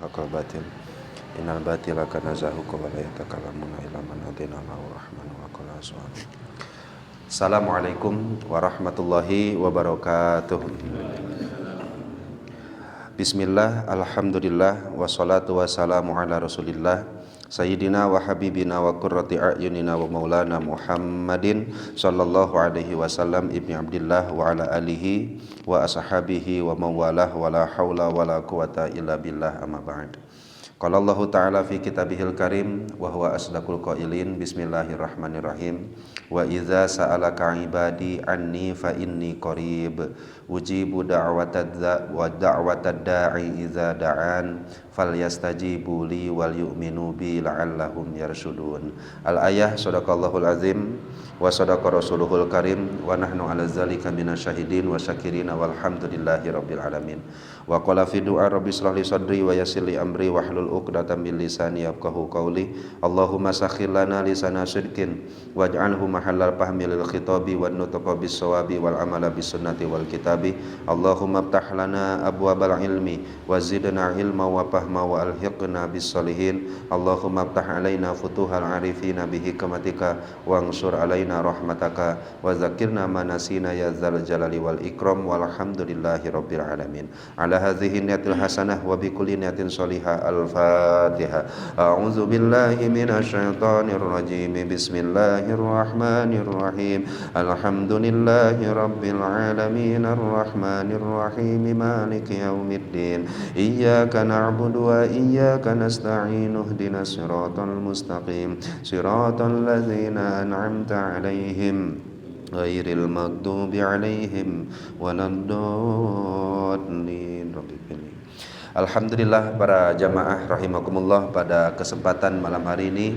Hakal batil innal batila kana zahuqa wa la yatakalamuna illa man adina lahu rahmanu wa qala subhanahu. Assalamualaikum warahmatullahi wabarakatuh. Bismillah, alhamdulillah, wassalatu wassalamu ala rasulillah Sayyidina wa habibina wa qurrati a'yunina wa maulana Muhammadin sallallahu alaihi wasallam ibni Abdillah wa ala alihi wa ashabihi wa mawalah wa la hawla wa la quwata illa billah amma ba'd. Qala Allah ta'ala fi kitabihil karim wa huwa asdaqul qailin bismillahirrahmanirrahim wa idza sa'alaka ibadi anni fa inni qarib ujibu da'watad da'i idza da'an falyastajibu li wal yu'minu bi la'allahum yarshudun. Al-ayah. Shadaqallahul azim wa shadaqa rasuluhul karim wa nahnu ala zalika minasyahidin wa syakirin walhamdulillahi rabbil alamin. Wa qala fi du'a rabbi shrah li sadri wa yassir li amri wahlul 'uqdatam min lisani yafqahu qawli. Allahumma sakhkhir lana lisana sidqin waj'alhu mahallal fahmi lil khitabi wan nutqa bis shawabi wal amala bis sunnati wal kitabi. Allahumma iftah lana abwabal ilmi wa zidna ilma wa fahma wa alhiqna bis sholihin. Allahumma iftah alaina futuhal arifina bi hikmatika wa ansur alaina rahmataka wa zakirna ma nasina ya dzal jalali wal ikram walhamdulillahi rabbil alamin. Ala hadhihi niyatil hasanah wa bi kulli niyatin sholihah. Al-Fatihah. A'udzu billahi minasyaitonir rajim. Bismillahirrahmanirrahim. Alhamdulillahi rabbil alamin arrahmanir rahim maliki yaumiddin. Iyyaka na'budu wa iyyaka nasta'in. Ihdinas siratal mustaqim. Siratal ladzina an'amta 'alaihim ghairil maghdubi 'alaihim waladdallin. Alhamdulillah para jamaah rahimakumullah, pada kesempatan malam hari ini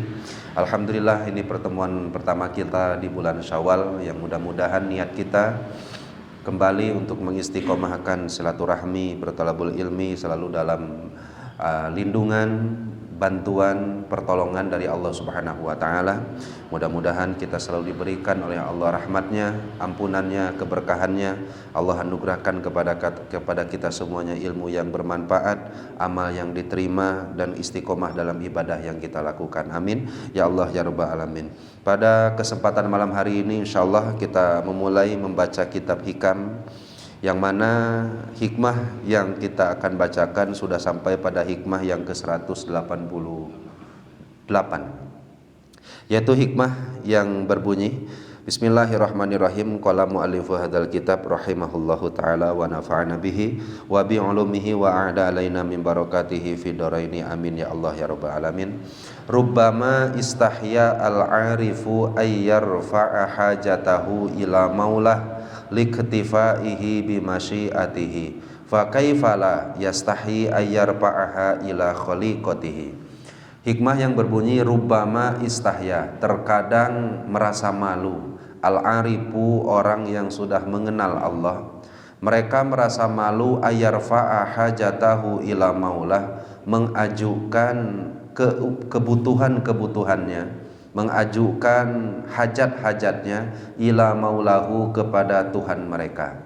alhamdulillah ini pertemuan pertama kita di bulan Syawal, yang mudah-mudahan niat kita kembali untuk mengistiqomahkan silaturahmi, bertalabul ilmi selalu dalam lindungan, bantuan, pertolongan dari Allah Subhanahu wa taala. Mudah-mudahan kita selalu diberikan oleh Allah rahmatnya, ampunannya, keberkahannya. Allah anugerahkan kepada kita semuanya ilmu yang bermanfaat, amal yang diterima, dan istiqomah dalam ibadah yang kita lakukan. Amin ya Allah ya rabbal alamin. Pada kesempatan malam hari ini insyaallah kita memulai membaca kitab hikam, yang mana hikmah yang kita akan bacakan sudah sampai pada hikmah yang ke-188, yaitu hikmah yang berbunyi Bismillahirrahmanirrahim. Qala mu'allifu hadzal kitab rahimahullahu taala wa nafa'ana bihi wa bi ulumihi wa a'da alaina min barakatihi fid dharaini amin ya Allah ya rabbal alamin. Rubbama istahya al-arifu ay yarfa'a hajatahu ila maulah liktifaihi bimasyiatihi fa kaifala yastahi ayyarfa'aha ila khaliqatihi. Hikmah yang berbunyi rubbama istahya, terkadang merasa malu, al-arifu, orang yang sudah mengenal Allah, mereka merasa malu ayyarfa'a hajatahu ila maulah, mengajukan kebutuhan-kebutuhannya, mengajukan hajat-hajatnya ila maulahu, kepada Tuhan mereka.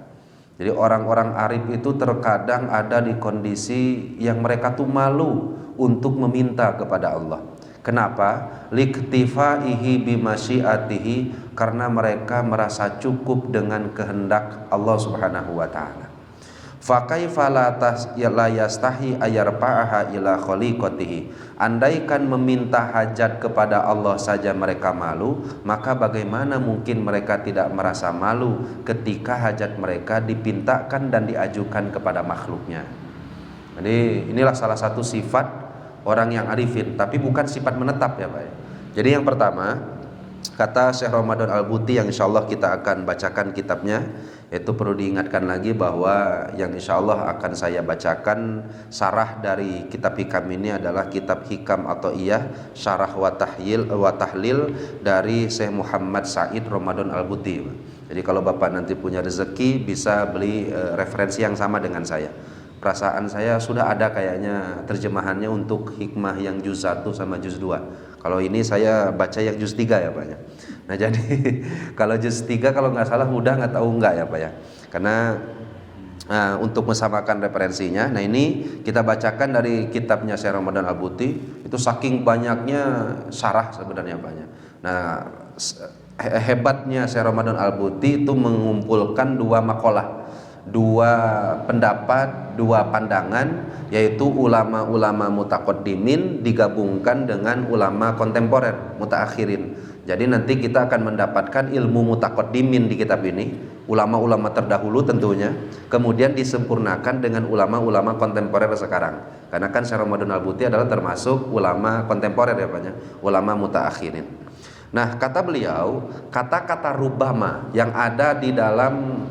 Jadi orang-orang arif itu terkadang ada di kondisi yang mereka tuh malu untuk meminta kepada Allah. Kenapa? Liktifaihi bimasyiatihi, karena mereka merasa cukup dengan kehendak Allah Subhanahu wa taala. Fa kaifa la yastahi ayarfa'aha ila khaliqatihi. Andaikan meminta hajat kepada Allah saja mereka malu, maka bagaimana mungkin mereka tidak merasa malu ketika hajat mereka dipintakan dan diajukan kepada makhluknya. Jadi inilah salah satu sifat orang yang arifin, tapi bukan sifat menetap ya Pak. Jadi yang pertama, kata Syekh Ramadan Al-Buti yang insyaallah kita akan bacakan kitabnya, itu perlu diingatkan lagi bahwa yang insyaallah akan saya bacakan syarah dari kitab hikam ini adalah kitab hikam atau syarah wa tahlil dari Syekh Muhammad Said Ramadan Al-Buti. Jadi kalau Bapak nanti punya rezeki bisa beli referensi yang sama dengan saya. Perasaan saya sudah ada kayaknya terjemahannya untuk hikmah yang juz 1 sama juz 2. Kalau ini saya baca yang juz 3 ya Pak ya. Nah jadi kalau juz 3 kalau nggak salah udah nggak tahu nggak ya Pak ya. Karena untuk mensamakan referensinya. Nah, ini kita bacakan dari kitabnya Syekh Ramadan Al-Buti. Itu saking banyaknya syarah sebenarnya banyak. Nah, hebatnya Syekh Ramadan Al-Buti itu mengumpulkan dua makalah, dua pendapat, dua pandangan, yaitu ulama-ulama mutaqaddimin digabungkan dengan ulama kontemporer mutaakhirin. Jadi nanti kita akan mendapatkan ilmu mutaqaddimin di kitab ini, ulama-ulama terdahulu tentunya, kemudian disempurnakan dengan ulama-ulama kontemporer sekarang. Karena kan Syekh Ramadan Al-Buti adalah termasuk ulama kontemporer ya Pak ya, ulama mutaakhirin. Nah, kata beliau, kata-kata rubama yang ada di dalam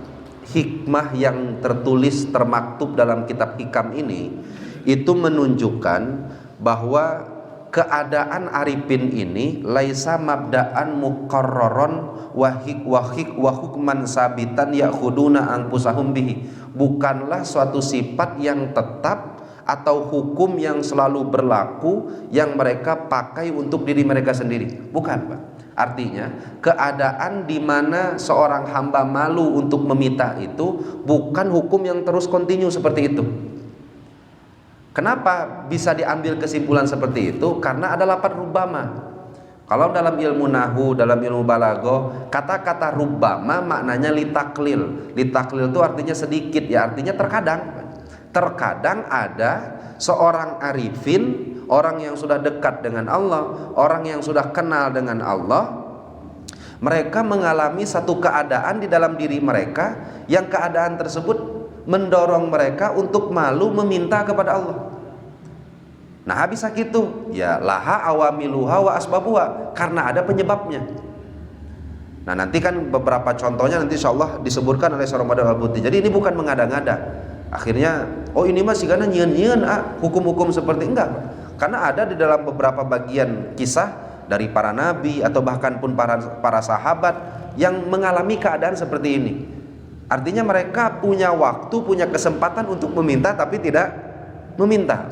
hikmah yang tertulis termaktub dalam kitab hikam ini itu menunjukkan bahwa keadaan arifin ini laisa mabda'an muqarraron wa hukman sabitan ya'khuduna anfusahum bihi, bukanlah suatu sifat yang tetap atau hukum yang selalu berlaku yang mereka pakai untuk diri mereka sendiri, bukan Pak. Artinya keadaan di mana seorang hamba malu untuk meminta itu bukan hukum yang terus kontinu seperti itu. Kenapa bisa diambil kesimpulan seperti itu? Karena ada lafaz rubbama. Kalau dalam ilmu nahwu, dalam ilmu balaghah, kata-kata rubbama maknanya litaklil. Litaklil itu artinya sedikit, ya artinya terkadang. Terkadang ada seorang arifin, orang yang sudah dekat dengan Allah, orang yang sudah kenal dengan Allah, mereka mengalami satu keadaan di dalam diri mereka yang keadaan tersebut mendorong mereka untuk malu meminta kepada Allah. Nah, bisa gitu ya, laha awamiluha wa asbabuha, karena ada penyebabnya. Nah, nanti kan beberapa contohnya nanti insyaallah disebutkan oleh Syekh Ramadan Al-Buti. Jadi ini bukan mengada-ngada. Akhirnya oh ini mah sigana nyieun-nyieun hukum-hukum seperti enggak. Karena ada di dalam beberapa bagian kisah dari para nabi atau bahkan pun para sahabat yang mengalami keadaan seperti ini. Artinya mereka punya waktu, punya kesempatan untuk meminta tapi tidak meminta.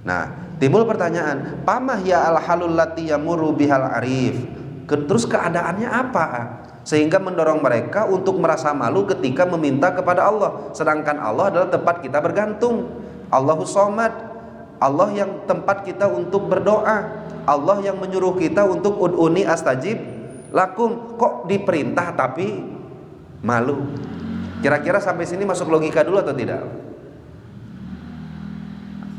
Nah, timbul pertanyaan, pamah ya al-halul lati yamuru bihal arif. Terus keadaannya apa? Sehingga mendorong mereka untuk merasa malu ketika meminta kepada Allah. Sedangkan Allah adalah tempat kita bergantung. Allahus Somad, Allah yang tempat kita untuk berdoa, Allah yang menyuruh kita untuk ud'uni astajib lakum. Kok diperintah tapi malu? Kira-kira sampai sini masuk logika dulu atau tidak?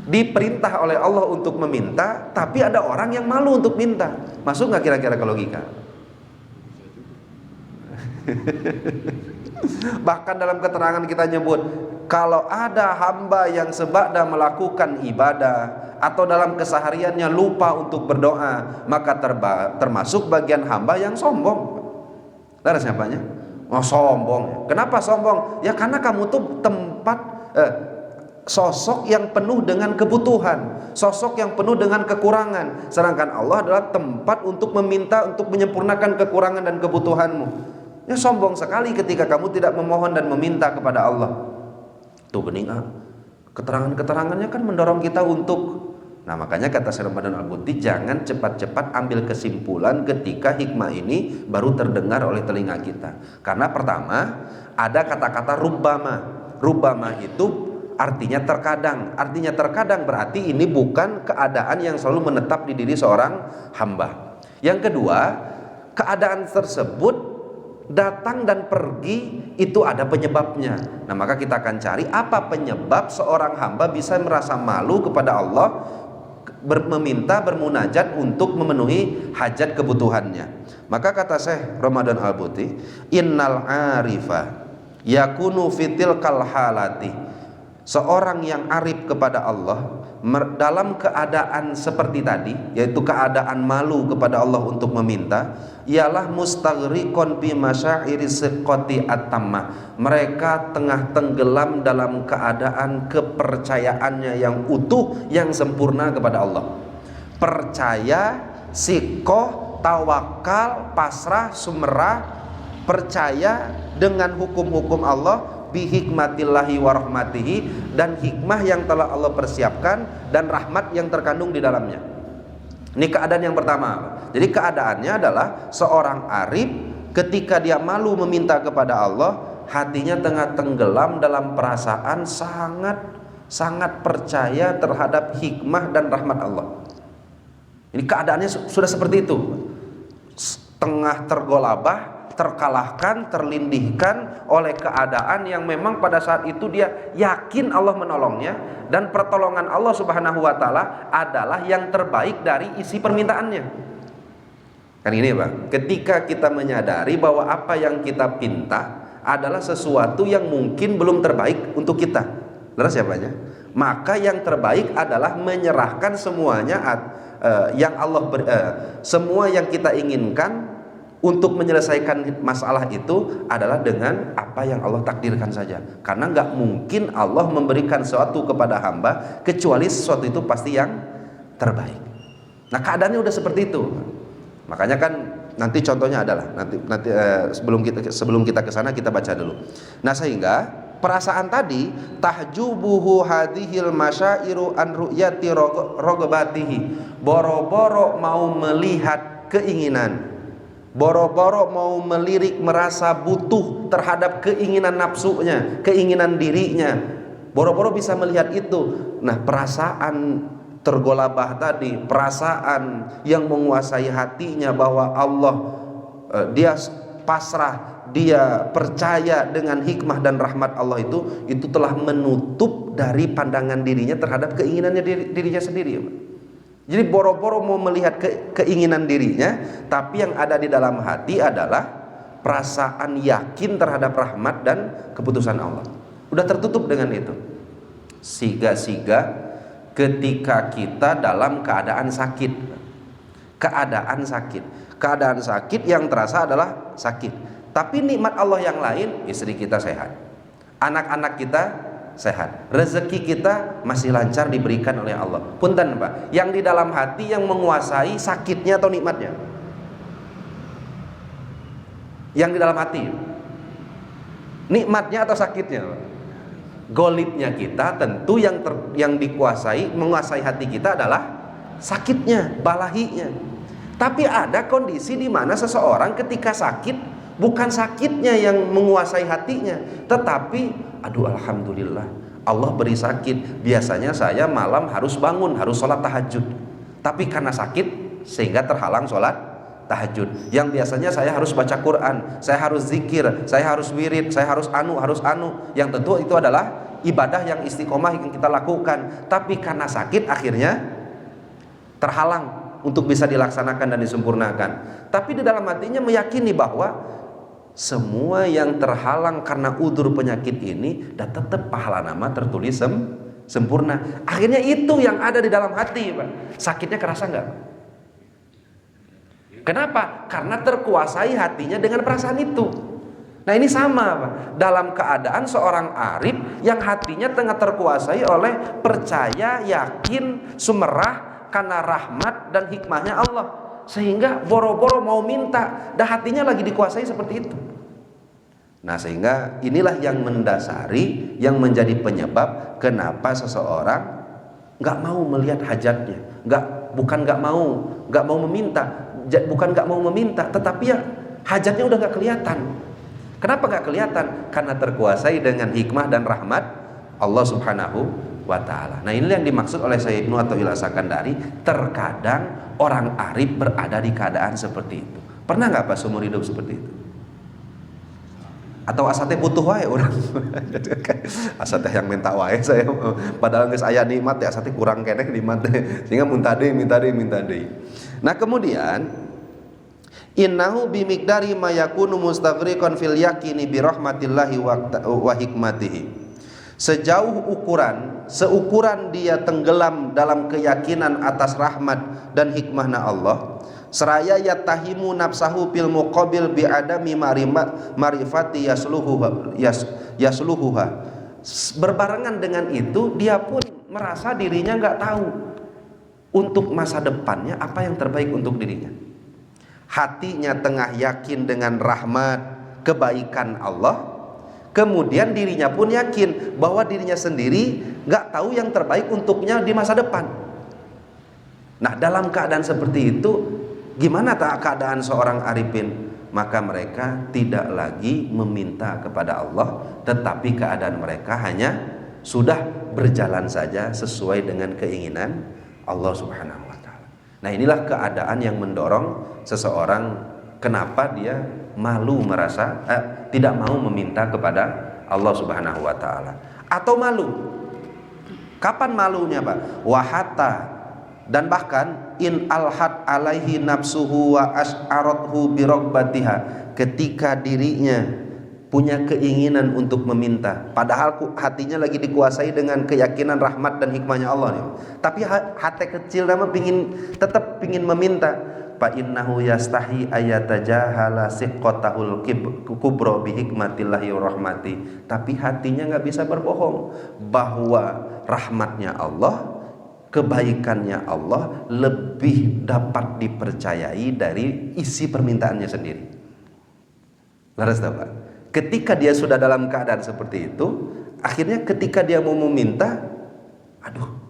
Diperintah oleh Allah untuk meminta, tapi ada orang yang malu untuk minta. Masuk nggak kira-kira ke logika? Bahkan dalam keterangan kita nyebut, kalau ada hamba yang sebada melakukan ibadah atau dalam kesehariannya lupa untuk berdoa, maka termasuk bagian hamba yang sombong. Dari siapanya? Oh, sombong. Kenapa sombong? Ya karena kamu tuh sosok yang penuh dengan kebutuhan, sosok yang penuh dengan kekurangan. Sedangkan Allah adalah tempat untuk meminta, untuk menyempurnakan kekurangan dan kebutuhanmu. Ya sombong sekali ketika kamu tidak memohon dan meminta kepada Allah. Tuh bening keterangan-keterangannya kan mendorong kita untuk. Nah, makanya kata Syekh Ramadan Al-Buti, jangan cepat-cepat ambil kesimpulan ketika hikmah ini baru terdengar oleh telinga kita. Karena pertama ada kata-kata rubbama. Rubbama itu artinya terkadang. Artinya terkadang berarti ini bukan keadaan yang selalu menetap di diri seorang hamba. Yang kedua, keadaan tersebut datang dan pergi itu ada penyebabnya. Nah, maka kita akan cari apa penyebab seorang hamba bisa merasa malu kepada Allah, meminta, bermunajat untuk memenuhi hajat kebutuhannya. Maka kata Syekh Ramadan Al-Buti, innal arifa yakunu fitil kal halati. Seorang yang arif kepada Allah dalam keadaan seperti tadi, yaitu keadaan malu kepada Allah untuk meminta, ialah mustaghriqon bi masyairi siqati at-tammah. Mereka tengah tenggelam dalam keadaan kepercayaannya yang utuh, yang sempurna kepada Allah. Percaya, siqoh, tawakal, pasrah, sumerah, percaya dengan hukum-hukum Allah, bihikmatillahi wa rahmatihi, dan hikmah yang telah Allah persiapkan dan rahmat yang terkandung di dalamnya. Ini keadaan yang pertama. Jadi keadaannya adalah seorang arif ketika dia malu meminta kepada Allah, hatinya tengah tenggelam dalam perasaan sangat percaya terhadap hikmah dan rahmat Allah. Ini keadaannya sudah seperti itu, tengah tergolabah, terkalahkan, terlindihkan oleh keadaan yang memang pada saat itu dia yakin Allah menolongnya, dan pertolongan Allah Subhanahu wa taala adalah yang terbaik dari isi permintaannya. Kan ini Bang, ketika kita menyadari bahwa apa yang kita pinta adalah sesuatu yang mungkin belum terbaik untuk kita, lalu siapanya? Maka yang terbaik adalah menyerahkan semuanya yang semua yang kita inginkan untuk menyelesaikan masalah itu adalah dengan apa yang Allah takdirkan saja. Karena nggak mungkin Allah memberikan sesuatu kepada hamba kecuali sesuatu itu pasti yang terbaik. Nah, keadaannya udah seperti itu. Makanya kan nanti contohnya adalah nanti sebelum kita ke sana kita baca dulu. Nah, sehingga perasaan tadi tahjubuhu hadhil masyairu an ru'yati rogobatihi, boro-boro mau melihat keinginan, boro-boro mau melirik merasa butuh terhadap keinginan nafsunya, keinginan dirinya, boro-boro bisa melihat itu. Nah, perasaan tergolabah tadi, perasaan yang menguasai hatinya bahwa Allah, dia pasrah, dia percaya dengan hikmah dan rahmat Allah itu telah menutup dari pandangan dirinya terhadap keinginannya dirinya sendiri. Jadi boro-boro mau melihat keinginan dirinya, tapi yang ada di dalam hati adalah perasaan yakin terhadap rahmat dan keputusan Allah. Udah tertutup dengan itu. Siga-siga ketika kita dalam keadaan sakit, keadaan sakit yang terasa adalah sakit, tapi nikmat Allah yang lain, istri kita sehat, anak-anak kita sehat, rezeki kita masih lancar diberikan oleh Allah. Punten Pak, yang di dalam hati yang menguasai sakitnya atau nikmatnya? Yang di dalam hati, nikmatnya atau sakitnya Pak? Golibnya kita tentu yang dikuasai, menguasai hati kita adalah sakitnya, balahinya. Tapi ada kondisi di mana seseorang ketika sakit, bukan sakitnya yang menguasai hatinya, tetapi aduh alhamdulillah Allah beri sakit. Biasanya saya malam harus bangun, harus sholat tahajud, tapi karena sakit sehingga terhalang sholat tahajud. Yang biasanya saya harus baca Quran, saya harus zikir, saya harus wirid, saya harus anu. Yang tentu itu adalah ibadah yang istiqomah yang kita lakukan, tapi karena sakit akhirnya terhalang untuk bisa dilaksanakan dan disempurnakan. Tapi di dalam hatinya meyakini bahwa semua yang terhalang karena udzur penyakit ini dan tetap pahala nama tertulis sempurna. Akhirnya itu yang ada di dalam hati Pak. Sakitnya kerasa nggak? Kenapa? Karena terkuasai hatinya dengan perasaan itu. Nah, ini sama Pak, dalam keadaan seorang arif yang hatinya tengah terkuasai oleh percaya, yakin, sumerah karena rahmat dan hikmahnya Allah, sehingga boro-boro mau minta, dan hatinya lagi dikuasai seperti itu. Nah, sehingga inilah yang mendasari, yang menjadi penyebab kenapa seseorang nggak mau melihat hajatnya, bukan nggak mau meminta, tetapi ya hajatnya udah nggak kelihatan. Kenapa nggak kelihatan? Karena terkuasai dengan hikmah dan rahmat Allah Subhanahu wa ta'ala. Nah, inilah yang dimaksud oleh Syekh Ibnu Athaillah Sakandari. Terkadang orang arif berada di keadaan seperti itu. Pernah nggak Pak seumur hidup seperti itu? Atau asate butuh wae orang? Asate yang minta wae saya, padahal geus aya nikmat ya, asate kurang keneh nikmat sehingga minta deui. Nah, kemudian innahu bimiqdari ma yakunu mustaghriqan fil yaqini bi rahmatillahi wa hikmatihi. Seukuran dia tenggelam dalam keyakinan atas rahmat dan hikmahna Allah, seraya yatahimu nafsahu fil muqabil bi adami marifati yasluhuha. Berbarengan dengan itu dia pun merasa dirinya nggak tahu untuk masa depannya apa yang terbaik untuk dirinya. Hatinya tengah yakin dengan rahmat, kebaikan Allah, kemudian dirinya pun yakin bahwa dirinya sendiri gak tahu yang terbaik untuknya di masa depan. Nah, dalam keadaan seperti itu, gimana tak keadaan seorang arifin? maka mereka tidak lagi meminta kepada Allah, tetapi keadaan mereka hanya sudah berjalan saja sesuai dengan keinginan Allah Subhanahu wa taala. Nah, inilah keadaan yang mendorong seseorang kenapa dia malu merasa tidak mau meminta kepada Allah Subhanahu wa taala. Atau malu. Kapan malunya, Pak? Wahata, dan bahkan in alhat alaihi nafsuhu wa as'arathu biragbatiha, ketika dirinya punya keinginan untuk meminta, padahal hatinya lagi dikuasai dengan keyakinan rahmat dan hikmahnya Allah nih. Tapi hati kecil nama tetap pingin meminta. Fa innahu yastahi ayatajahala siqqatahul kubra bi hikmatillahi wa rahmati. Tapi hatinya nggak bisa berbohong bahwa rahmatnya Allah, kebaikannya Allah lebih dapat dipercayai dari isi permintaannya sendiri. Laras Pak, ketika dia sudah dalam keadaan seperti itu, akhirnya ketika dia mau meminta, aduh,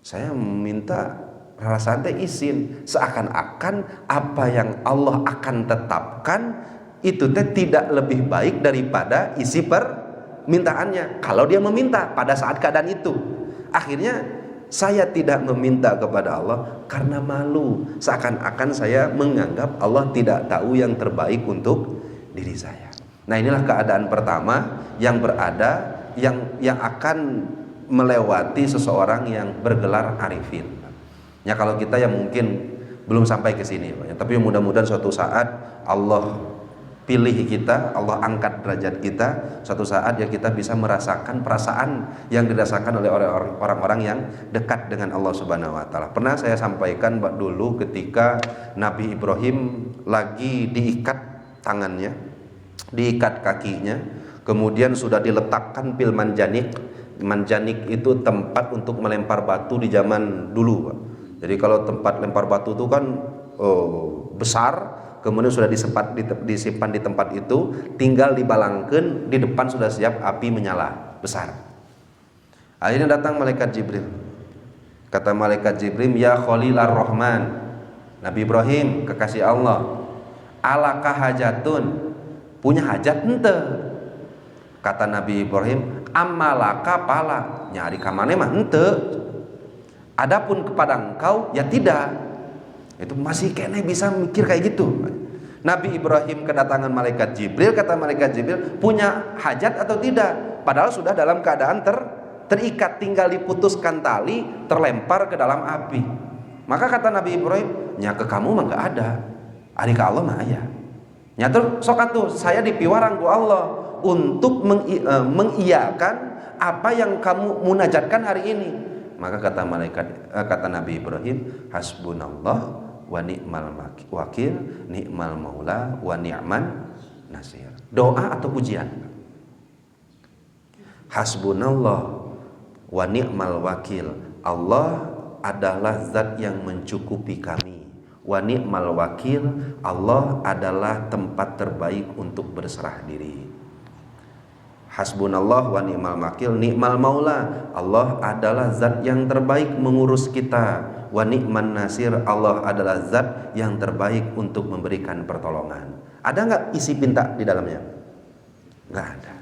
saya meminta rasa teh izin, seakan-akan apa yang Allah akan tetapkan itu teh tidak lebih baik daripada isi permintaannya kalau dia meminta pada saat keadaan itu. Akhirnya saya tidak meminta kepada Allah karena malu, seakan-akan saya menganggap Allah tidak tahu yang terbaik untuk diri saya. Nah, inilah keadaan pertama yang berada yang akan melewati seseorang yang bergelar arifin. Ya, kalau kita yang mungkin belum sampai ke sini, tapi mudah-mudahan suatu saat Allah pilih kita, Allah angkat derajat kita, suatu saat ya kita bisa merasakan perasaan yang dirasakan oleh orang-orang yang dekat dengan Allah Subhanahu wa taala. Pernah saya sampaikan dulu ketika Nabi Ibrahim lagi diikat tangannya, diikat kakinya, kemudian sudah diletakkan pil manjanik. Manjanik itu tempat untuk melempar batu di zaman dulu, Pak. Jadi kalau tempat lempar batu itu kan besar, kemudian sudah disimpan di tempat itu, tinggal dibalangkan, di depan sudah siap api menyala besar. Akhirnya datang malaikat Jibril. Kata malaikat Jibril, ya Khalilar Rahman, Nabi Ibrahim kekasih Allah, alaka hajatun, punya hajat ente? Kata Nabi Ibrahim, amalaka pala, nyari kamane mah ente. Adapun kepada engkau ya tidak. Itu masih kene bisa mikir kayak gitu. Nabi Ibrahim kedatangan malaikat Jibril, kata malaikat Jibril, punya hajat atau tidak? Padahal sudah dalam keadaan terikat, tinggal diputuskan tali, terlempar ke dalam api. Maka kata Nabi Ibrahim, nya ke kamu mah enggak ada. Ari ka Allah mah aya. Nya tur sok atuh saya dipiwarang ku Allah untuk mengiyakan apa yang kamu munajatkan hari ini. Maka kata Nabi Ibrahim, hasbunallah wa ni'mal wakil, ni'mal maula wa ni'man nasir. Doa atau pujian? Hasbunallah wa ni'mal wakil, Allah adalah zat yang mencukupi kami. Wa ni'mal wakil, Allah adalah tempat terbaik untuk berserah diri. Hasbunallah wa ni'mal wakil, ni'mal maula, Allah adalah zat yang terbaik mengurus kita. Wa ni'man nasir, Allah adalah zat yang terbaik untuk memberikan pertolongan. Ada nggak isi pinta di dalamnya? Nggak ada.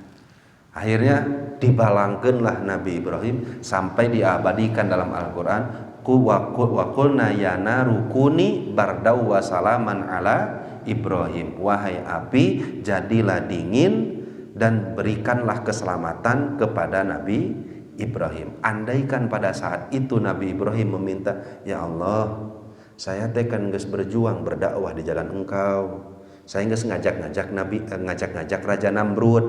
Akhirnya dibalangkanlah Nabi Ibrahim sampai diabadikan dalam Al-Quran, wa qulna ya naru kuni bardau wa salaman ala Ibrahim, wahai api jadilah dingin dan berikanlah keselamatan kepada Nabi Ibrahim. Andaikan pada saat itu Nabi Ibrahim meminta, ya Allah, saya tekan geus berjuang berdakwah di jalan Engkau, saya geus ngajak Raja Namrud,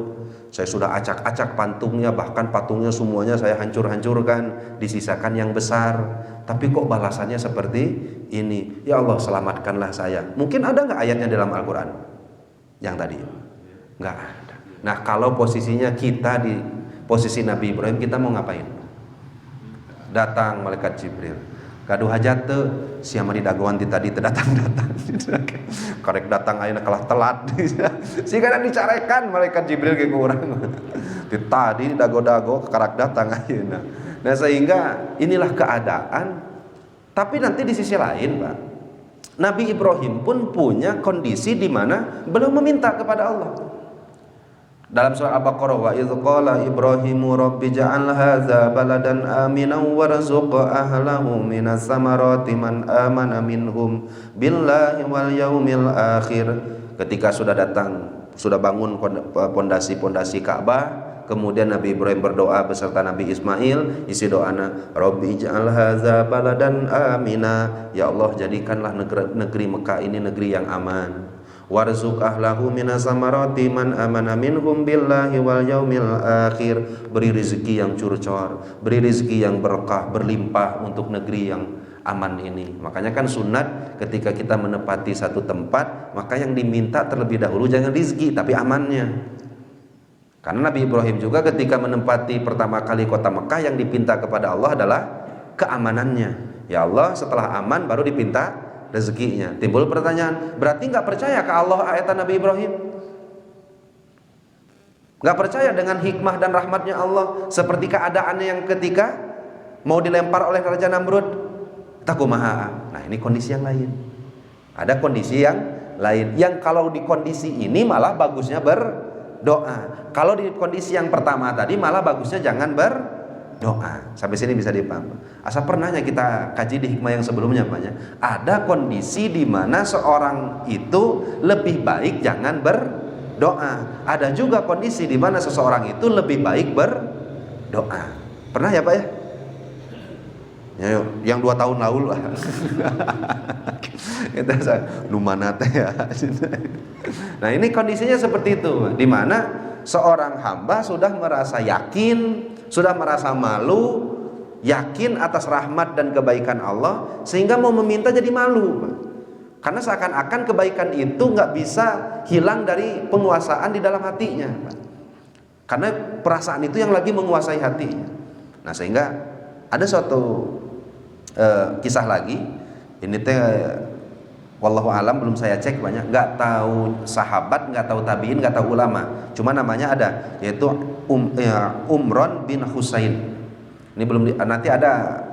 saya sudah acak-acak pantungnya, bahkan patungnya semuanya saya hancur-hancurkan, disisakan yang besar, tapi kok balasannya seperti ini. Ya Allah, selamatkanlah saya. Mungkin ada nggak ayatnya dalam Al-Quran yang tadi? Nggak ada. Nah, kalau posisinya kita di posisi Nabi Ibrahim, kita mau ngapain? Datang malaikat Jibril, gaduh hajat teu sia mah didagoan ti tadi teu datang-datang. Korek datang ayeuna kalah telat. Sigana dicarekan malaikat Jibril ge ku urang. Ti tadi dago-dago karak datang ayeuna. Nah, sehingga inilah keadaan. Tapi nanti di sisi lain, Pak, Nabi Ibrahim pun punya kondisi di mana beliau meminta kepada Allah. Dalam surah Al-Baqarah, wa idz qala Ibrahimu rabbi ja'al hadza baladan aminan warzuq ahlahu minas samarati man amana minhum billahi wal yaumil akhir. Ketika sudah bangun pondasi Ka'bah, kemudian Nabi Ibrahim berdoa beserta Nabi Ismail, isi doana rabbi ja'al hadza baladan amina, ya Allah jadikanlah negeri Mekah ini negeri yang aman. Warzuq ahlahu minas samarati man amana minhum billahi wal yaumil akhir, beri rezeki yang curcor, beri rezeki yang berkah berlimpah untuk negeri yang aman ini. Makanya kan sunat ketika kita menepati satu tempat, maka yang diminta terlebih dahulu jangan rezeki tapi amannya. Karena Nabi Ibrahim juga ketika menempati pertama kali kota Mekah, yang dipinta kepada Allah adalah keamanannya. Ya Allah, setelah aman baru dipinta rezekinya. Timbul pertanyaan, berarti nggak percaya ke Allah ayat Nabi Ibrahim? Nggak percaya dengan hikmah dan rahmatnya Allah, seperti keadaannya yang ketika mau dilempar oleh Raja Namrud, takumaha. Nah, ini kondisi yang lain. Ada kondisi yang lain, yang kalau di kondisi ini malah bagusnya berdoa. Kalau di kondisi yang pertama tadi malah bagusnya jangan berdoa. Sampai sini bisa dipaham. Asal pernahnya kita kaji di hikmah yang sebelumnya, banyak ada kondisi di mana seorang itu lebih baik jangan berdoa. Ada juga kondisi di mana seseorang itu lebih baik berdoa. Pernah ya Pak ya? Yang 2 tahun lalu lah. Itu lumanate ya. Nah, ini kondisinya seperti itu, di mana seorang hamba sudah merasa yakin, sudah merasa malu, yakin atas rahmat dan kebaikan Allah, sehingga mau meminta jadi malu. Karena seakan-akan kebaikan itu nggak bisa hilang dari penguasaan di dalam hatinya. Karena perasaan itu yang lagi menguasai hatinya. Nah, sehingga ada suatu kisah lagi. Ini teh wallahu alam, belum saya cek banyak, nggak tahu sahabat, nggak tahu tabiin, nggak tahu ulama. Cuma namanya ada, yaitu Umron bin Husain. Ini belum nanti ada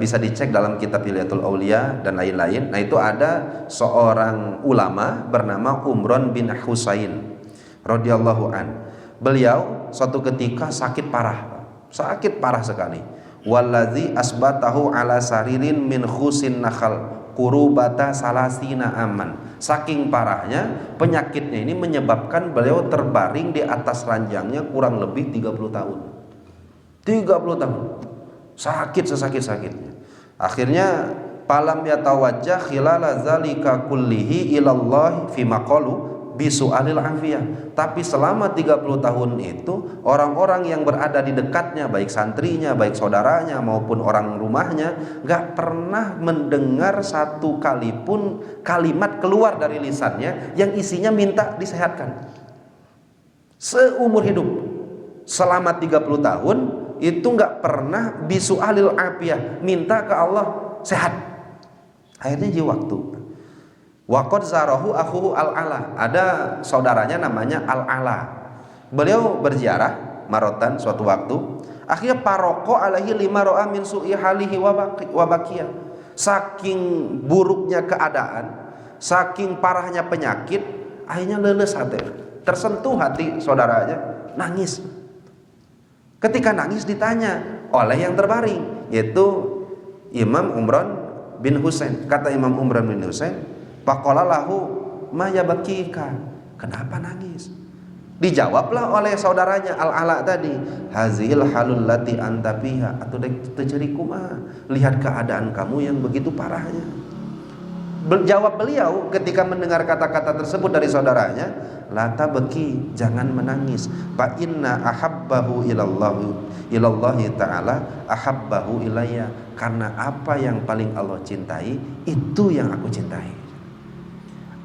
bisa dicek dalam kitab Hilyatul Aulia dan lain-lain. Nah, itu ada seorang ulama bernama Umron bin Husain radhiyallahu an. Beliau suatu ketika sakit parah sekali. Wallazi asbatahu ala saririn min khusin nakhal kurubata salasina aman. Saking parahnya penyakitnya ini menyebabkan beliau terbaring di atas ranjangnya kurang lebih 30 tahun. 30 tahun. Sakit sesakit-sakitnya. Akhirnya palam yatawajjah khilala zalika kullihi ilallah fi maqalu bisu'alil afiyah. Tapi selama 30 tahun itu orang-orang yang berada di dekatnya, baik santrinya, baik saudaranya maupun orang rumahnya, gak pernah mendengar satu kali pun kalimat keluar dari lisannya yang isinya minta disehatkan. Seumur hidup selama 30 tahun itu gak pernah bisu'alil afiyah, minta ke Allah sehat. Akhirnya di waktu waqad zarahu akhuhu al-ala, ada saudaranya namanya al-ala. Beliau berziarah marotan suatu waktu. Akhirnya paroko alaihi lima ro'a min su'i halihi wa baqiya. Saking buruknya keadaan, saking parahnya penyakit, akhirnya leles hati, tersentuh hati saudaranya, nangis. Ketika nangis ditanya oleh yang terbaring, yaitu Imam Umran bin Husain. Kata Imam Umran bin Husain, faqala lahu ma yabkika, kenapa nangis? Dijawablah oleh saudaranya al-ala tadi, hazil halul lati anta fiha, atuh teu kumaha, lihat keadaan kamu yang begitu parahnya. Jawab beliau ketika mendengar kata-kata tersebut dari saudaranya, la tabki, jangan menangis, fa inna ahabbahu ilallahi ta'ala ahabbahu ilayya, karena apa yang paling Allah cintai itu yang aku cintai.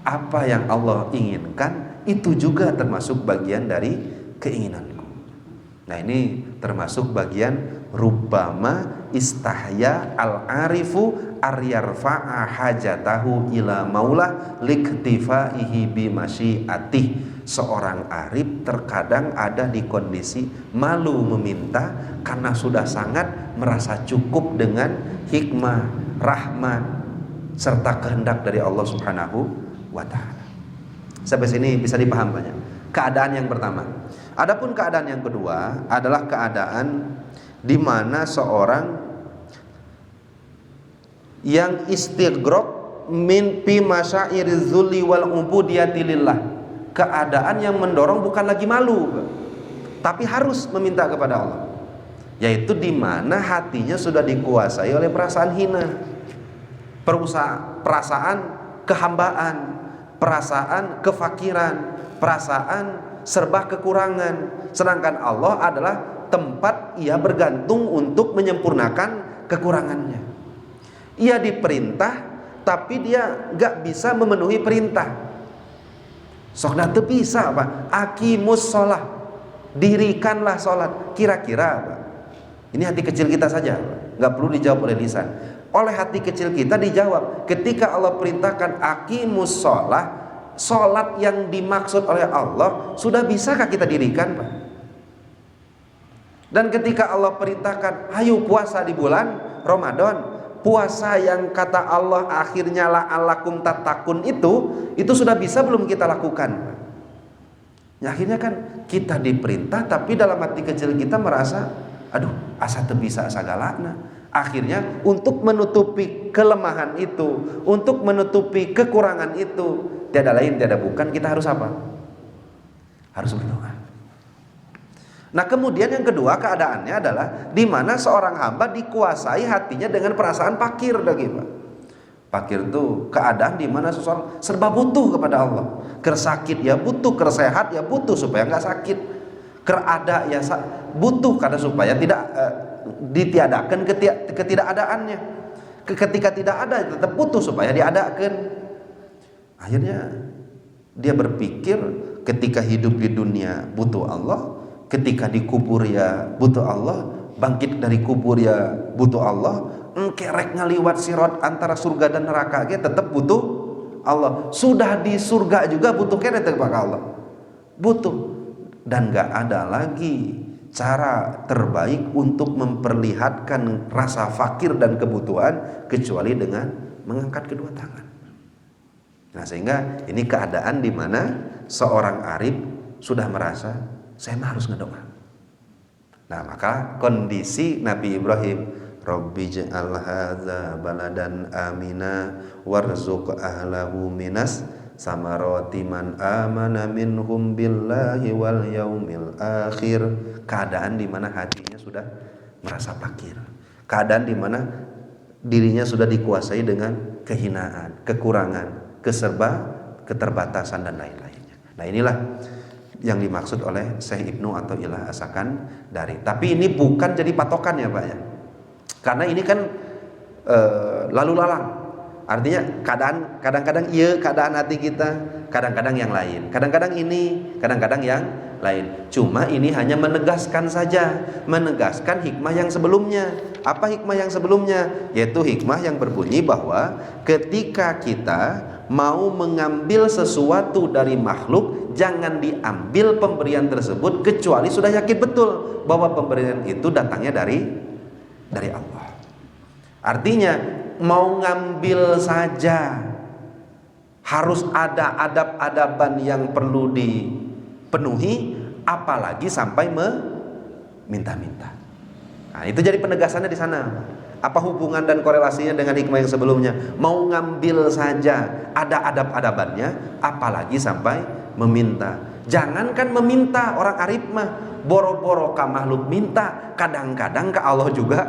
Apa yang Allah inginkan itu juga termasuk bagian dari keinginanku. Nah, ini termasuk bagian rubbama istahya al-arifu aryarfa'a hajatahu ila maulah liktifaihi bimasyiatih. Seorang arif terkadang ada di kondisi malu meminta karena sudah sangat merasa cukup dengan hikmah, rahmat, serta kehendak dari Allah Subhanahu wa taala. Sampai sini bisa dipaham banyak. Keadaan yang pertama. Adapun keadaan yang kedua adalah keadaan di mana seorang yang istighraq min fi masyairiz zulli wal ubudiyati lillah. Keadaan yang mendorong bukan lagi malu, tapi harus meminta kepada Allah. Yaitu di mana hatinya sudah dikuasai oleh perasaan hina, perasaan kehambaan, perasaan kefakiran, perasaan serba kekurangan. Sedangkan Allah adalah tempat ia bergantung untuk menyempurnakan kekurangannya. Ia diperintah, tapi dia gak bisa memenuhi perintah. Sok dah teu bisa apa? Aqimus sholat, dirikanlah sholat. Kira-kira apa? Ini hati kecil kita saja, gak perlu dijawab oleh lisan. Oleh hati kecil kita dijawab. Ketika Allah perintahkan aqimus sholat, sholat yang dimaksud oleh Allah, sudah bisakah kita dirikan, Pak? Dan ketika Allah perintahkan ayo puasa di bulan Ramadan, puasa yang kata Allah akhirnya la'allakum tattaqun itu sudah bisa belum kita lakukan? Ya, akhirnya kan kita diperintah, tapi dalam hati kecil kita merasa aduh asa teu bisa sagalana. Akhirnya untuk menutupi kelemahan itu, untuk menutupi kekurangan itu, tiada lain tiada bukan kita harus apa? Harus berdoa. Nah kemudian yang kedua keadaannya adalah di mana seorang hamba dikuasai hatinya dengan perasaan fakir, bagaimana? Fakir itu keadaan di mana seseorang serba butuh kepada Allah. Kersakit ya butuh, kersehat ya butuh supaya nggak sakit. Kerada ya butuh karena supaya tidak ditiadakan ketidakadaannya. Ketika tidak ada tetap butuh supaya diadakan. Akhirnya dia berpikir ketika hidup di dunia butuh Allah, ketika dikubur ya butuh Allah, bangkit dari kubur ya butuh Allah, engkerek ngaliwat sirat antara surga dan neraka ge tetap butuh Allah. Sudah di surga juga butuh kene teh kepada Allah. Butuh, dan gak ada lagi cara terbaik untuk memperlihatkan rasa fakir dan kebutuhan kecuali dengan mengangkat kedua tangan. Nah, sehingga ini keadaan di mana seorang arif sudah merasa saya mah harus ngedoa. Nah, maka kondisi Nabi Ibrahim, Rabbi ja'al hadza baladan amina warzuq ahlahu minas samarati man amana minhum billahi wal yaumil akhir. Keadaan di mana hatinya sudah merasa fakir. Keadaan di mana dirinya sudah dikuasai dengan kehinaan, kekurangan, keterbatasan dan lain-lainnya. Nah, inilah yang dimaksud oleh Syekh Ibnu Athaillah As-Sakandari. Tapi ini bukan jadi patokan ya Pak ya. Karena ini kan lalu lalang. Artinya kadang-kadang iya keadaan hati kita, kadang-kadang yang lain. Kadang-kadang ini, kadang-kadang yang lain. Cuma ini hanya menegaskan saja, menegaskan hikmah yang sebelumnya. Apa hikmah yang sebelumnya? Yaitu hikmah yang berbunyi bahwa ketika kita mau mengambil sesuatu dari makhluk, jangan diambil pemberian tersebut kecuali sudah yakin betul bahwa pemberian itu datangnya dari Allah. Artinya mau ngambil saja harus ada adab-adaban yang perlu dipenuhi, apalagi sampai meminta-minta. Nah, itu jadi penegasannya di sana. Apa hubungan dan korelasinya dengan hikmah yang sebelumnya? Mau ngambil saja ada adab-adabannya, apalagi sampai meminta. Jangankan meminta, orang arif mah boro-boro ka makhluk minta, kadang-kadang ke Allah juga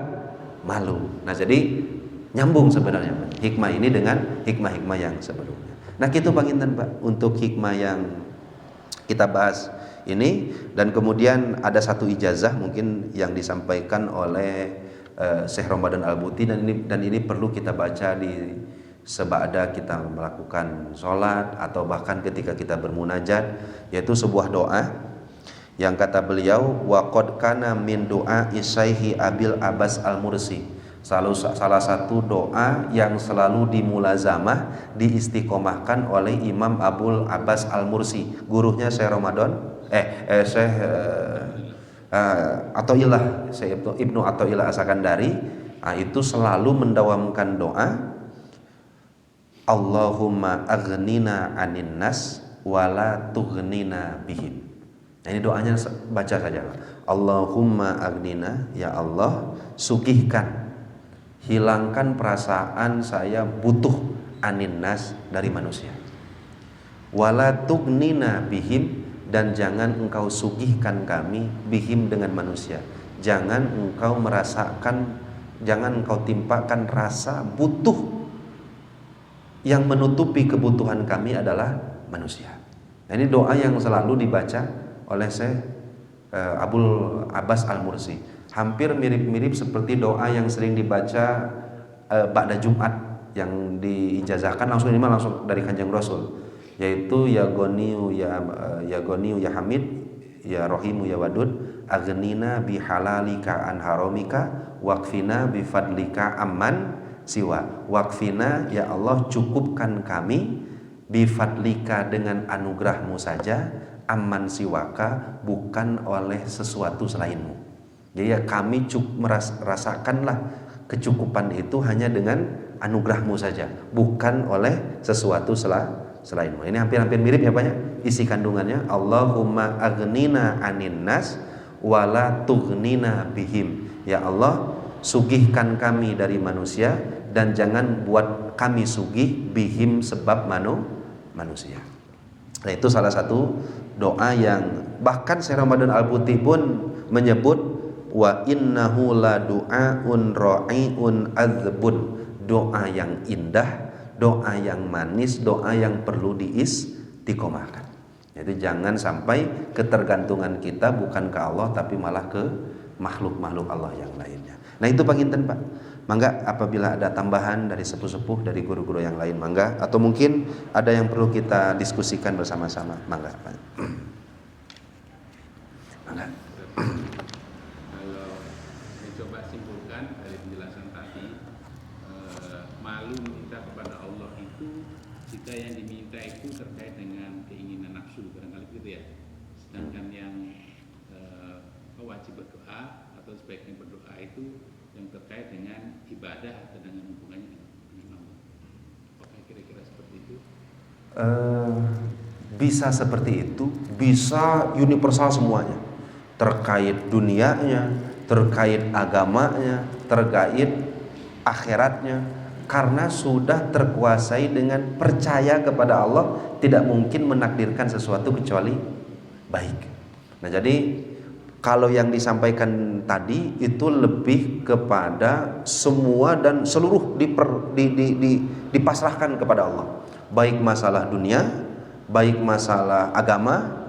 malu. Nah, jadi nyambung sebenarnya hikmah ini dengan hikmah-hikmah yang sebelumnya. Nah, gitu Bang Intan Pak untuk hikmah yang kita bahas ini. Dan kemudian ada satu ijazah mungkin yang disampaikan oleh Syekh Ramadan Al-Buti, dan ini perlu kita baca di sebada kita melakukan sholat atau bahkan ketika kita bermunajat, yaitu sebuah doa yang kata beliau wa qad kana min doa Syaihi Abil Abbas Al-Mursi, salah satu doa yang selalu dimulazamah, diistiqomahkan oleh Imam Abul Abbas Al-Mursi, gurunya Syekh Ramadan Syekh Athaillah, Syekh Ibnu Athaillah As-Sakandari. Itu selalu mendawamkan doa Allahumma aghnina 'anin nas wala tughnina bihim. Nah, ini doanya baca saja. Allahumma aghnina, ya Allah, sugihkan, hilangkan perasaan saya butuh anin nas, dari manusia. Wala tughnina bihim, dan jangan engkau sugihkan kami bihim, dengan manusia. Jangan engkau timpakan rasa butuh yang menutupi kebutuhan kami adalah manusia. Nah, ini doa yang selalu dibaca oleh Syekh Abul Abbas Al-Mursi. Hampir mirip-mirip seperti doa yang sering dibaca ba'da Jumat, yang diijazahkan langsung dari Kanjeng Rasul, yaitu ya Goniyu ya Hamid, ya Rohimu ya Wadud, aghnina bihalalika an haramika, wakfina bifadlika amman siwa. Wakfina, ya Allah, cukupkan kami, bifadlika, dengan anugerahmu saja, amman siwaka, bukan oleh sesuatu selainmu. Jadi ya kami merasakanlah kecukupan itu hanya dengan anugerahmu saja, bukan oleh sesuatu selainmu. Ini hampir-hampir mirip ya Pak ya, isi kandungannya. Allahumma aghnina anin nas wala tughnina bihim. Ya Allah, sugihkan kami dari manusia, dan jangan buat kami sugih bihim, sebab manusia. Nah, itu salah satu doa yang bahkan Syekh Ramadan Al-Buti pun menyebut wa innahu la du'aun ra'iun adzbun, doa yang indah, doa yang manis, doa yang perlu diistiqomahkan. Jadi jangan sampai ketergantungan kita bukan ke Allah, tapi malah ke makhluk-makhluk Allah yang lainnya. Nah, itu panginten Pak. Mangga apabila ada tambahan dari sepuh-sepuh, dari guru-guru yang lain, mangga, atau mungkin ada yang perlu kita diskusikan bersama-sama, mangga Pak. Mangga. Kalau mencoba simpulkan dari penjelasan tadi, malu minta kepada Allah itu jika yang diminta itu terkait dengan keinginan nafsu, barangkali gitu ya. Sedangkan yang wajib berdoa atau sebaiknya berdoa itu yang terkait dengan ibadah atau dengan hubungannya dengan Allah. Apakah kira-kira seperti itu? Bisa seperti itu, bisa universal semuanya, terkait dunianya, terkait agamanya, terkait akhiratnya, karena sudah terkuasai dengan percaya kepada Allah, tidak mungkin menakdirkan sesuatu kecuali baik. Nah, jadi kalau yang disampaikan tadi itu lebih kepada semua dan seluruh dipasrahkan kepada Allah, baik masalah dunia, baik masalah agama,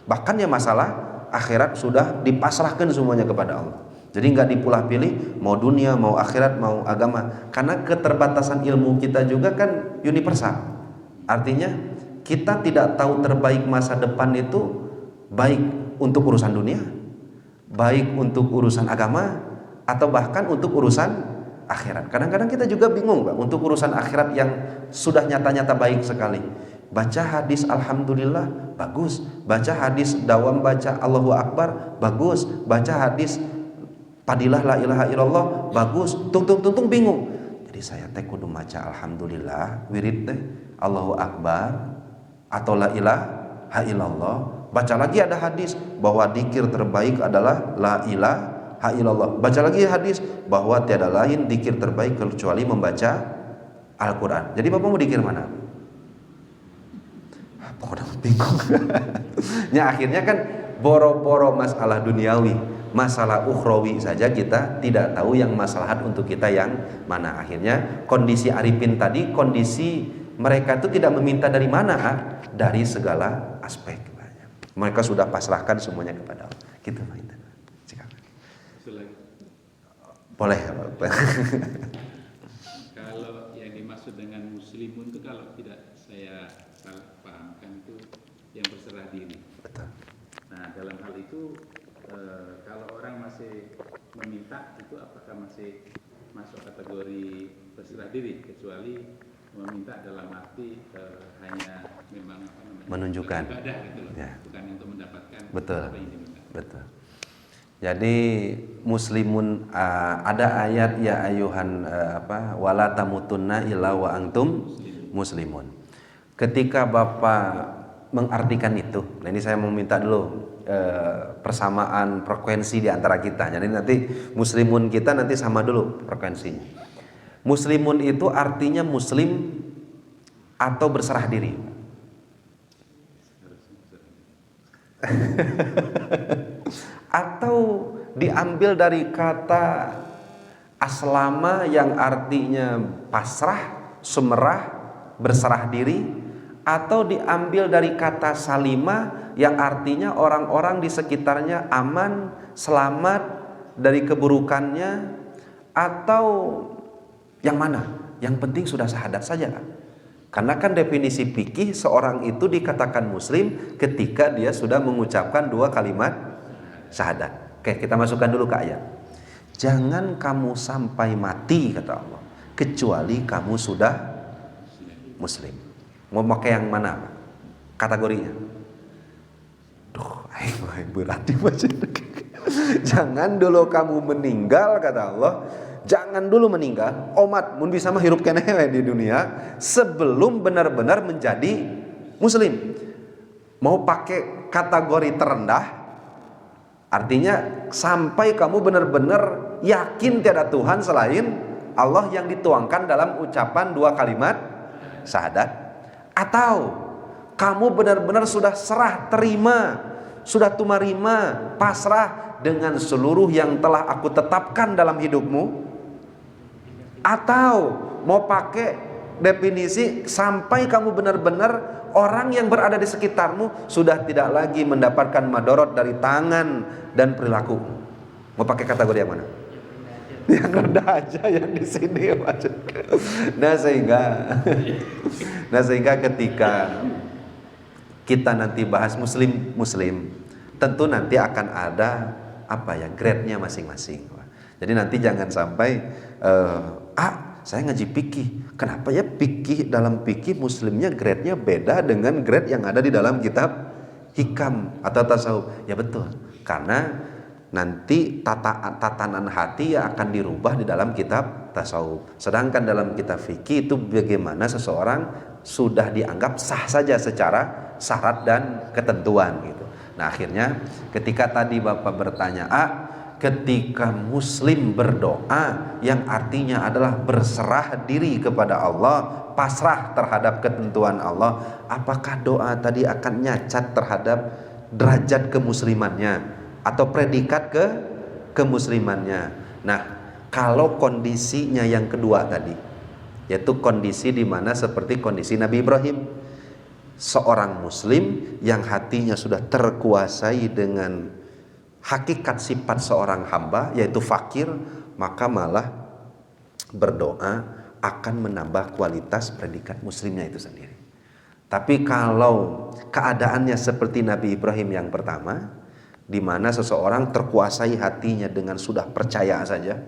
bahkan ya masalah akhirat sudah dipasrahkan semuanya kepada Allah. Jadi nggak dipulah pilih mau dunia, mau akhirat, mau agama, karena keterbatasan ilmu kita juga kan universal. Artinya kita tidak tahu terbaik masa depan itu baik untuk urusan dunia, baik untuk urusan agama, atau bahkan untuk urusan akhirat. Kadang-kadang kita juga bingung Pak, untuk urusan akhirat yang sudah nyata-nyata baik sekali. Baca hadis alhamdulillah, bagus. Baca hadis dawam baca Allahu Akbar, bagus. Baca hadis padilah la ilaha illallah, bagus. Tung bingung. Jadi saya teh kudu maca alhamdulillah, wirid teh Allahu Akbar atau la ilaha illallah. Baca lagi ada hadis bahwa dzikir terbaik adalah la ilaha illallah. Baca lagi hadis bahwa tiada lain dzikir terbaik kecuali membaca Al-Qur'an. Jadi Bapak mau dzikir mana? Pokoknya bingung. Ya akhirnya kan boro-boro masalah duniawi, masalah ukhrawi saja kita tidak tahu yang maslahat untuk kita yang mana. Akhirnya kondisi arifin tadi, kondisi mereka itu tidak meminta dari mana, dari segala aspek. Mereka sudah pasrahkan semuanya kepada Allah. Gitu Pak Intan. Boleh. Kalau yang dimaksud dengan muslimun itu kalau tidak saya salah pahamkan itu yang berserah diri. Betul. Nah, dalam hal itu kalau orang masih meminta itu apakah masih masuk kategori berserah diri, kecuali meminta dalam arti hanya memang menunjukkan ibadah gitu loh, ya. Bukan untuk mendapatkan Betul. apa yang diminta. Betul. Jadi muslimun, ada ayat ya ayuhan wala tamutunna illa wa antum muslimun. Ketika Bapak mengartikan itu, nah ini saya mau minta dulu persamaan frekuensi di antara kita. Jadi nanti muslimun kita nanti sama dulu frekuensinya. Muslimun itu artinya muslim atau berserah diri. Atau diambil dari kata aslama yang artinya pasrah, sumerah, berserah diri, atau diambil dari kata salima yang artinya orang-orang di sekitarnya aman, selamat dari keburukannya, atau yang mana? Yang penting sudah syahadat saja kan? Karena kan definisi fikih seorang itu dikatakan muslim ketika dia sudah mengucapkan 2 kalimat syahadat. Oke, kita masukkan dulu ke ayat. Jangan kamu sampai mati, kata Allah, kecuali kamu sudah muslim. Mau pakai yang mana kategorinya? Duh, berat dibaca. Jangan dulu kamu meninggal, kata Allah. Jangan dulu meninggal, omat mun bisa mah hirup keneh di dunia sebelum benar-benar menjadi muslim. Mau pakai kategori terendah, artinya sampai kamu benar-benar yakin tiada Tuhan selain Allah yang dituangkan dalam ucapan 2 kalimat syahadat, atau kamu benar-benar sudah serah terima, sudah tumarima, pasrah dengan seluruh yang telah aku tetapkan dalam hidupmu, atau mau pakai definisi sampai kamu benar-benar orang yang berada di sekitarmu sudah tidak lagi mendapatkan madorot dari tangan dan perilaku. Mau pakai kategori yang mana? Yang rendah aja, yang di sini maksudnya. Nah sehingga ketika kita nanti bahas muslim, tentu nanti akan ada grade-nya masing-masing. Jadi nanti jangan sampai saya ngaji fikih. Kenapa ya fikih, dalam fikih muslimnya grade-nya beda dengan grade yang ada di dalam kitab hikam atau tasawuf? Ya betul. Karena nanti tatanan hati yang akan dirubah di dalam kitab tasawuf. Sedangkan dalam kitab fikih itu bagaimana seseorang sudah dianggap sah saja secara syarat dan ketentuan gitu. Nah akhirnya ketika tadi Bapak bertanya, ketika muslim berdoa yang artinya adalah berserah diri kepada Allah, pasrah terhadap ketentuan Allah, apakah doa tadi akan nyacat terhadap derajat kemuslimannya atau predikat kemuslimannya? Nah, kalau kondisinya yang kedua tadi, yaitu kondisi di mana seperti kondisi Nabi Ibrahim, seorang muslim yang hatinya sudah terkuasai dengan hakikat sifat seorang hamba yaitu fakir, maka malah berdoa akan menambah kualitas predikat muslimnya itu sendiri. Tapi kalau keadaannya seperti Nabi Ibrahim yang pertama, di mana seseorang terkuasai hatinya dengan sudah percaya saja,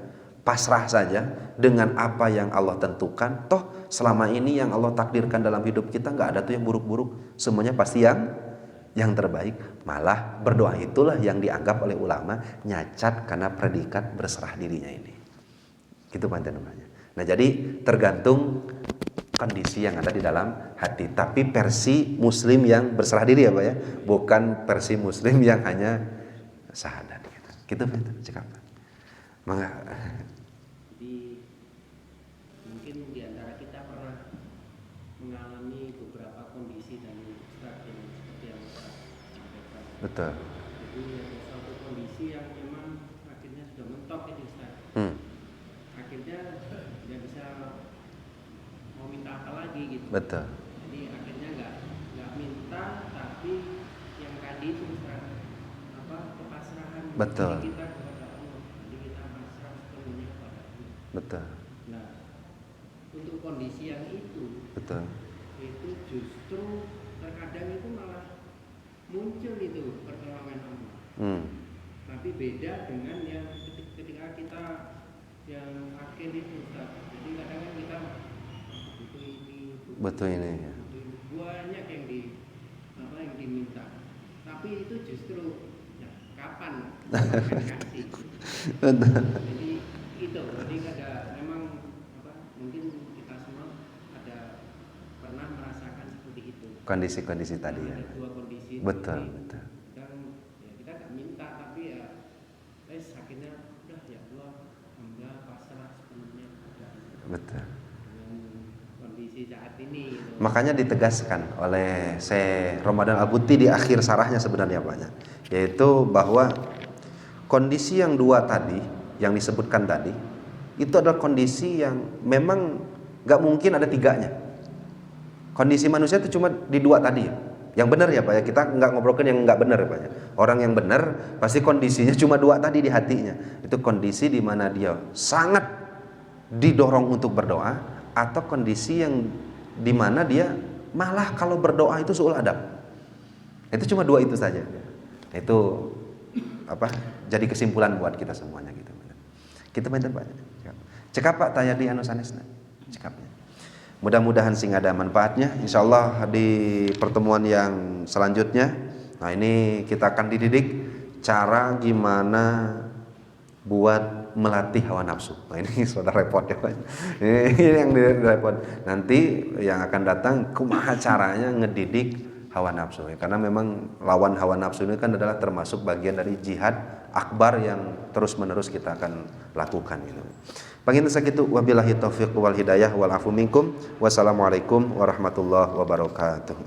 pasrah saja dengan apa yang Allah tentukan, toh selama ini yang Allah takdirkan dalam hidup kita nggak ada tuh yang buruk-buruk, semuanya pasti yang terbaik. Malah berdoa itulah yang dianggap oleh ulama nyacat karena predikat berserah dirinya ini. Gitu panten namanya. Nah jadi tergantung kondisi yang ada di dalam hati. Tapi versi muslim yang berserah diri ya Pak ya, bukan versi muslim yang hanya syahadat. Gitu panten cekap. Mangga. Jadi mungkin di antara kita pernah mengalami beberapa kondisi dan seperti yang Ustaz sampaikan. Betul. Jadi ada suatu kondisi yang memang akhirnya sudah mentok itu Ustaz. Akhirnya tidak bisa mau minta apa lagi gitu. Betul. Jadi akhirnya nggak minta, tapi yang tadi itu Ustaz, kepasrahan Betul. diri kita kepada Allah. Jadi kita pasrah sepenuhnya kepada Allah. Betul. Nah, untuk kondisi yang itu Betul. itu justru terkadang itu malah muncul itu pertolongan Allah. Tapi beda dengan yang ketika kita yang akhir itu Ustaz. Jadi kadang-kadang kita butuh ini, Betul ini. banyak yang yang diminta. Tapi itu justru kapan kasih. Jadi itu, jadi ada memang mungkin kita semua ada kondisi-kondisi tadi ya. Ada dua kondisi. Betul, Jadi, betul. kita nggak minta tapi ya akhirnya udah ya Allah hamba pasrah sepenuhnya Betul. dengan kondisi saat ini gitu. Makanya ditegaskan oleh Syekh Ramadan Al-Buti di akhir sarahnya sebenarnya Pak, yaitu bahwa kondisi yang dua tadi yang disebutkan tadi itu adalah kondisi yang memang nggak mungkin ada tiganya. Kondisi manusia itu cuma di dua tadi ya. Yang benar ya Pak ya, kita nggak ngobrolkan yang nggak benar ya Pak ya. Orang yang benar pasti kondisinya cuma dua tadi di hatinya. Itu kondisi di mana dia sangat didorong untuk berdoa, atau kondisi yang di mana dia malah kalau berdoa itu suul adab. Itu cuma dua itu saja. Itu apa? Jadi kesimpulan buat kita semuanya gitu. Kita minta Pak. Cekap Pak tayadi anu sanesna. Cekapnya. Mudah-mudahan sing ada manfaatnya. Insyaallah di pertemuan yang selanjutnya, nah ini kita akan dididik cara gimana buat melatih hawa nafsu. Nah ini sudah repot ya Pak. Ini yang repot. Nanti yang akan datang kumaha caranya ngedidik hawa nafsu. Karena memang lawan hawa nafsu ini kan adalah termasuk bagian dari jihad akbar yang terus-menerus kita akan lakukan gitu. Panginten sakitu wabillahi taufiq wal hidayah wal afu minkum. Wassalamualaikum warahmatullahi wabarakatuh.